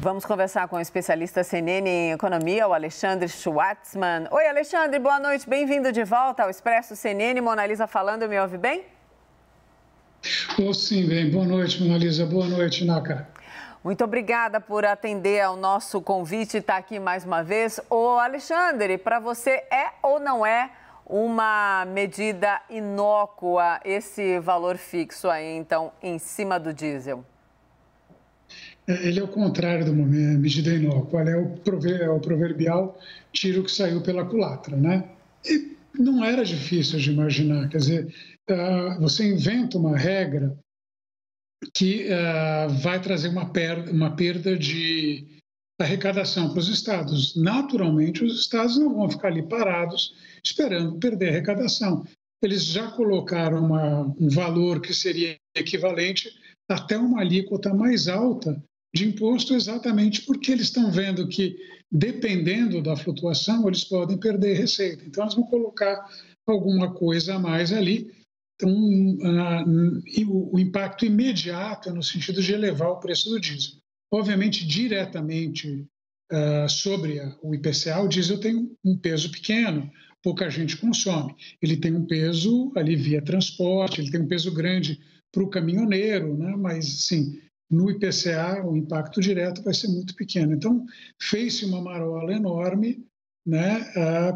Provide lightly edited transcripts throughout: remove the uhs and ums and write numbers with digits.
Vamos conversar com o especialista CNN em economia, o Alexandre Schwartzman. Oi, Alexandre, boa noite. Bem-vindo de volta ao Expresso CNN. Mona Lisa falando, me ouve bem? Sim, bem. Boa noite, Mona Lisa. Boa noite, Naka. Muito obrigada por atender ao nosso convite e estar aqui mais uma vez. Ô, Alexandre, para você é ou não é uma medida inócua esse valor fixo aí, então, em cima do diesel? Ele é o contrário de uma medida inócua, é o proverbial tiro que saiu pela culatra, né? E não era difícil de imaginar, quer dizer, você inventa uma regra que vai trazer uma perda de arrecadação para os estados. Naturalmente, os estados não vão ficar ali parados esperando perder a arrecadação. Eles já colocaram um valor que seria equivalente até uma alíquota mais alta de imposto, exatamente porque eles estão vendo que, dependendo da flutuação, eles podem perder receita. Então, eles vão colocar alguma coisa a mais ali. Então, e o impacto imediato é no sentido de elevar o preço do diesel. Obviamente, diretamente sobre o IPCA, o diesel tem um peso pequeno, pouca gente consome. Ele tem um peso ali via transporte, ele tem um peso grande para o caminhoneiro, né? Mas, sim, no IPCA o impacto direto vai ser muito pequeno. Então, fez-se uma marola enorme, né,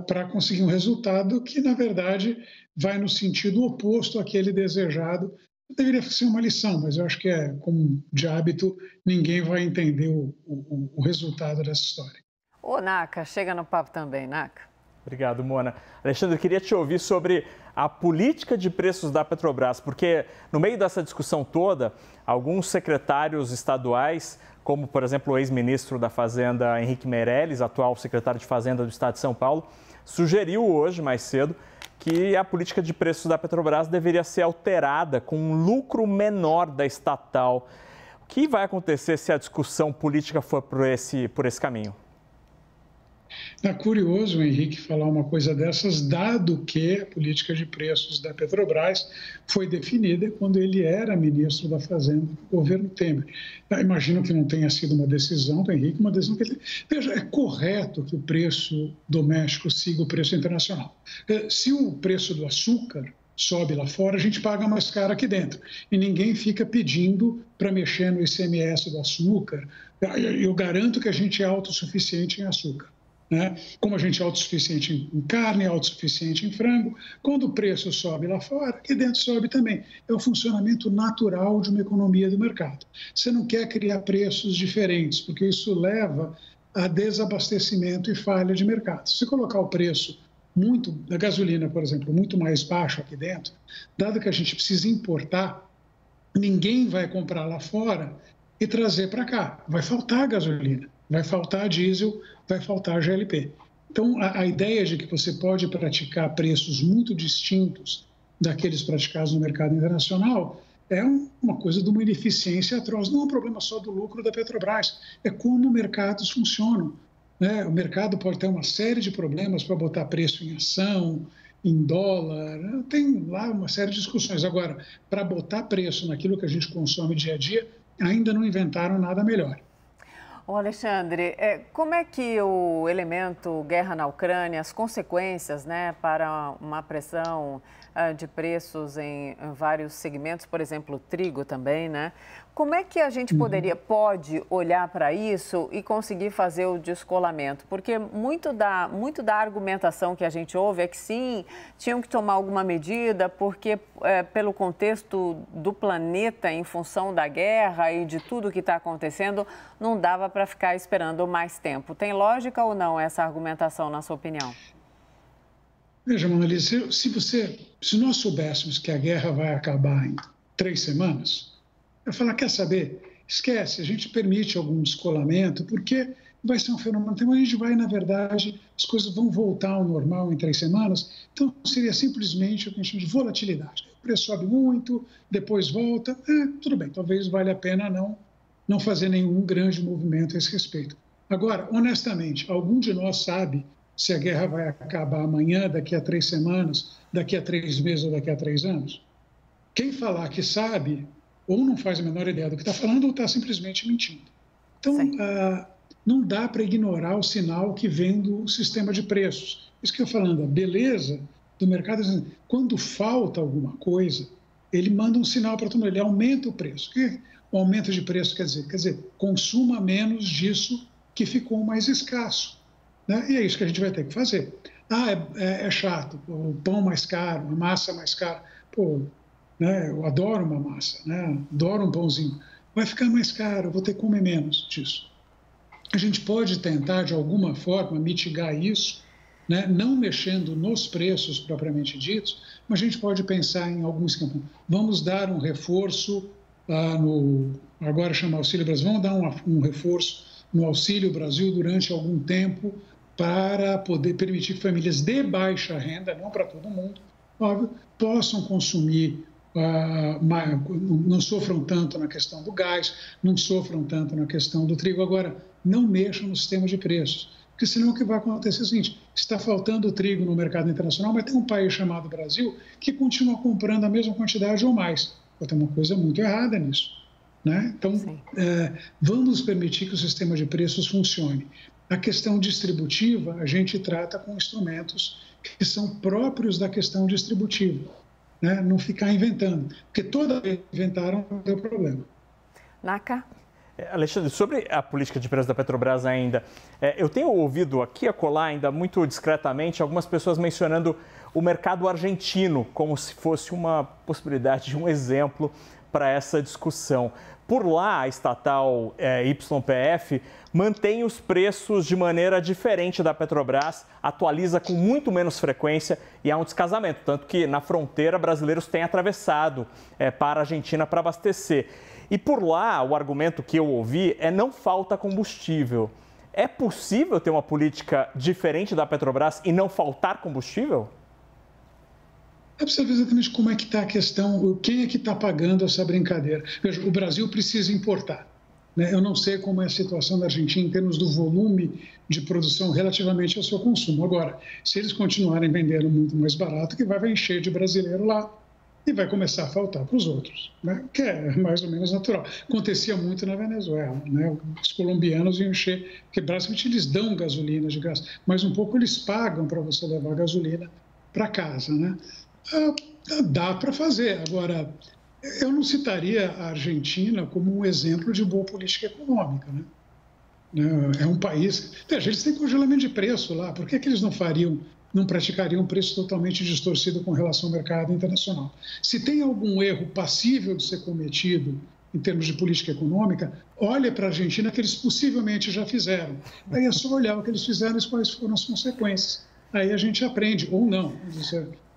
para conseguir um resultado que, na verdade, vai no sentido oposto àquele desejado. Deveria ser uma lição, mas eu acho que como de hábito, ninguém vai entender o resultado dessa história. Ô, Naka, chega no papo também, Naka. Obrigado, Mona. Alexandre, eu queria te ouvir sobre a política de preços da Petrobras, porque no meio dessa discussão toda, alguns secretários estaduais, como, por exemplo, o ex-ministro da Fazenda, Henrique Meirelles, atual secretário de Fazenda do Estado de São Paulo, sugeriu hoje, mais cedo, que a política de preços da Petrobras deveria ser alterada com um lucro menor da estatal. O que vai acontecer se a discussão política for por esse caminho? É curioso o Henrique falar uma coisa dessas, dado que a política de preços da Petrobras foi definida quando ele era ministro da Fazenda do governo Temer. Eu imagino que não tenha sido uma decisão do Henrique, uma decisão que ele... Veja, é correto que o preço doméstico siga o preço internacional. Se o preço do açúcar sobe lá fora, a gente paga mais caro aqui dentro. E ninguém fica pedindo para mexer no ICMS do açúcar. Eu garanto que a gente é autossuficiente em açúcar. Né? Como a gente é autossuficiente em carne, autossuficiente em frango, quando o preço sobe lá fora, aqui dentro sobe também. É o funcionamento natural de uma economia do mercado. Você não quer criar preços diferentes, porque isso leva a desabastecimento e falha de mercado. Se colocar o preço da gasolina, por exemplo, muito mais baixo aqui dentro, dado que a gente precisa importar, ninguém vai comprar lá fora e trazer para cá. Vai faltar gasolina, vai faltar diesel, vai faltar GLP. Então, a ideia de que você pode praticar preços muito distintos daqueles praticados no mercado internacional é uma coisa de uma ineficiência atroz. Não é um problema só do lucro da Petrobras, é como mercados funcionam. Né? O mercado pode ter uma série de problemas para botar preço em ação, em dólar, tem lá uma série de discussões. Agora, para botar preço naquilo que a gente consome dia a dia, ainda não inventaram nada melhor. Ô Alexandre, como é que o elemento guerra na Ucrânia, as consequências, né, para uma pressão de preços em vários segmentos, por exemplo, o trigo também, né? Como é que a gente pode olhar para isso e conseguir fazer o descolamento? Porque muito da argumentação que a gente ouve é que sim, tinham que tomar alguma medida, porque pelo contexto do planeta, em função da guerra e de tudo que está acontecendo, não dava para ficar esperando mais tempo. Tem lógica ou não essa argumentação, na sua opinião? Veja, Mona Lisa, se nós soubéssemos que a guerra vai acabar em 3 semanas, eu falar, quer saber? Esquece, a gente permite algum descolamento, porque vai ser um fenômeno. Então, a gente vai, na verdade, as coisas vão voltar ao normal em 3 semanas. Então, seria simplesmente o que a gente chama de volatilidade. O preço sobe muito, depois volta. Tudo bem, talvez valha a pena não fazer nenhum grande movimento a esse respeito. Agora, honestamente, algum de nós sabe se a guerra vai acabar amanhã, daqui a 3 semanas, daqui a 3 meses ou daqui a 3 anos? Quem falar que sabe, ou não faz a menor ideia do que está falando, ou está simplesmente mentindo. Então, não dá para ignorar o sinal que vem do sistema de preços. Isso que eu estou falando, a beleza do mercado, quando falta alguma coisa, ele manda um sinal para todo mundo, ele aumenta o preço. O que o aumento de preço quer dizer? Quer dizer, consuma menos disso que ficou mais escasso. Né? E é isso que a gente vai ter que fazer. É chato, o pão mais caro, a massa mais cara. Pô, né, eu adoro uma massa, né? Adoro um pãozinho. Vai ficar mais caro, eu vou ter que comer menos disso. A gente pode tentar, de alguma forma, mitigar isso, né? Não mexendo nos preços propriamente ditos, mas a gente pode pensar em alguns campos. Vamos dar um reforço agora chama Auxílio Brasil, vamos dar um reforço no Auxílio Brasil durante algum tempo para poder permitir que famílias de baixa renda, não para todo mundo, óbvio, possam consumir, não sofram tanto na questão do gás, não sofram tanto na questão do trigo. Agora, não mexam no sistema de preços, porque senão o que vai acontecer é o seguinte: está faltando trigo no mercado internacional, mas tem um país chamado Brasil que continua comprando a mesma quantidade ou mais. Tem uma coisa muito errada nisso. Né? Então, vamos permitir que o sistema de preços funcione. A questão distributiva, a gente trata com instrumentos que são próprios da questão distributiva. Né? Não ficar inventando, porque toda vez que inventaram, deu problema. Naka? Alexandre, sobre a política de preços da Petrobras ainda, eu tenho ouvido aqui e acolá, ainda muito discretamente, algumas pessoas mencionando o mercado argentino como se fosse uma possibilidade de um exemplo para essa discussão. Por lá, a estatal YPF mantém os preços de maneira diferente da Petrobras, atualiza com muito menos frequência e há um descasamento, tanto que na fronteira brasileiros têm atravessado para a Argentina para abastecer. E por lá, o argumento que eu ouvi é não falta combustível. É possível ter uma política diferente da Petrobras e não faltar combustível? É para você ver exatamente como é que está a questão, quem é que está pagando essa brincadeira. Veja, o Brasil precisa importar. Né? Eu não sei como é a situação da Argentina em termos do volume de produção relativamente ao seu consumo. Agora, se eles continuarem vendendo muito mais barato, que vai encher de brasileiro lá e vai começar a faltar para os outros, né? Que é mais ou menos natural. Acontecia muito na Venezuela. Né? Os colombianos iam encher, porque basicamente eles dão gasolina de graça, mas um pouco eles pagam para você levar gasolina para casa. Né? Dá para fazer. Agora, eu não citaria a Argentina como um exemplo de boa política econômica. Né? É um país... Veja, eles têm congelamento de preço lá. Por que eles não praticariam um preço totalmente distorcido com relação ao mercado internacional? Se tem algum erro passível de ser cometido em termos de política econômica, olha para a Argentina, que eles possivelmente já fizeram. Aí é só olhar o que eles fizeram e quais foram as consequências. Aí a gente aprende, ou não.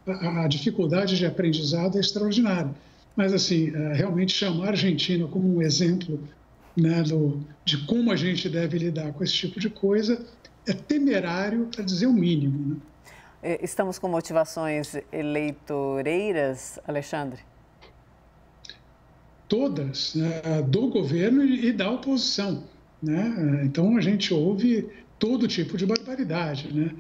A dificuldade de aprendizado é extraordinária. Mas, assim, realmente chamar a Argentina como um exemplo, né, de como a gente deve lidar com esse tipo de coisa é temerário, para dizer o mínimo. Né? Estamos com motivações eleitoreiras, Alexandre? Todas, do governo e da oposição. Né? Então, a gente ouve todo tipo de barbaridade. Né?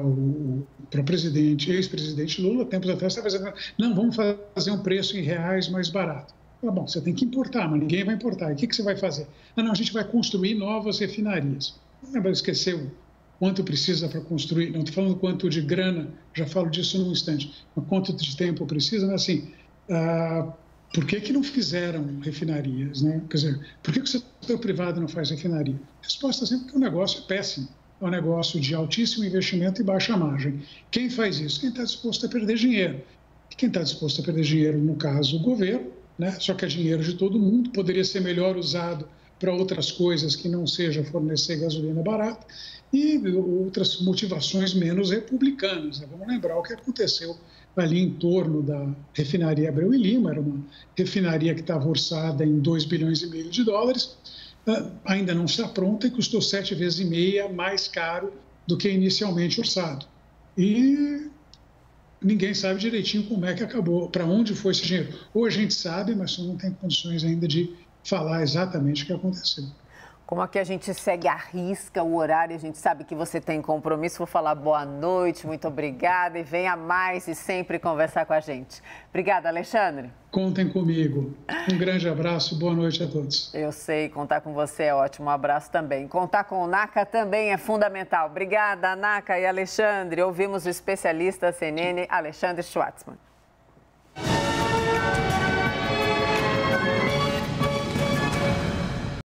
O ex-presidente Lula, tempos atrás, estava dizendo: não, vamos fazer um preço em reais mais barato. Bom, você tem que importar, mas ninguém vai importar. E o que você vai fazer? Não, a gente vai construir novas refinarias. Não vai esquecer o quanto precisa para construir. Não estou falando quanto de grana, já falo disso num instante. Mas quanto de tempo precisa, mas assim, por que não fizeram refinarias? Né? Quer dizer, por que o setor privado não faz refinaria? A resposta é sempre que o negócio é péssimo. É um negócio de altíssimo investimento e baixa margem. Quem faz isso? Quem está disposto a perder dinheiro. E quem está disposto a perder dinheiro, no caso, o governo, né? Só que é dinheiro de todo mundo, poderia ser melhor usado para outras coisas que não seja fornecer gasolina barata e outras motivações menos republicanas. Né? Vamos lembrar o que aconteceu ali em torno da refinaria Abreu e Lima, era uma refinaria que estava orçada em 2,5 bilhões de dólares, ainda não está pronta e custou 7,5 vezes mais caro do que inicialmente orçado. E ninguém sabe direitinho como é que acabou, para onde foi esse dinheiro. Ou a gente sabe, mas só não tem condições ainda de falar exatamente o que aconteceu. Como aqui a gente segue à risca o horário, a gente sabe que você tem compromisso, vou falar boa noite, muito obrigada e venha mais e sempre conversar com a gente. Obrigada, Alexandre. Contem comigo. Um grande abraço, boa noite a todos. Eu sei, contar com você é ótimo, um abraço também. Contar com o NACA também é fundamental. Obrigada, NACA e Alexandre. Ouvimos o especialista CNN, Alexandre Schwartzman.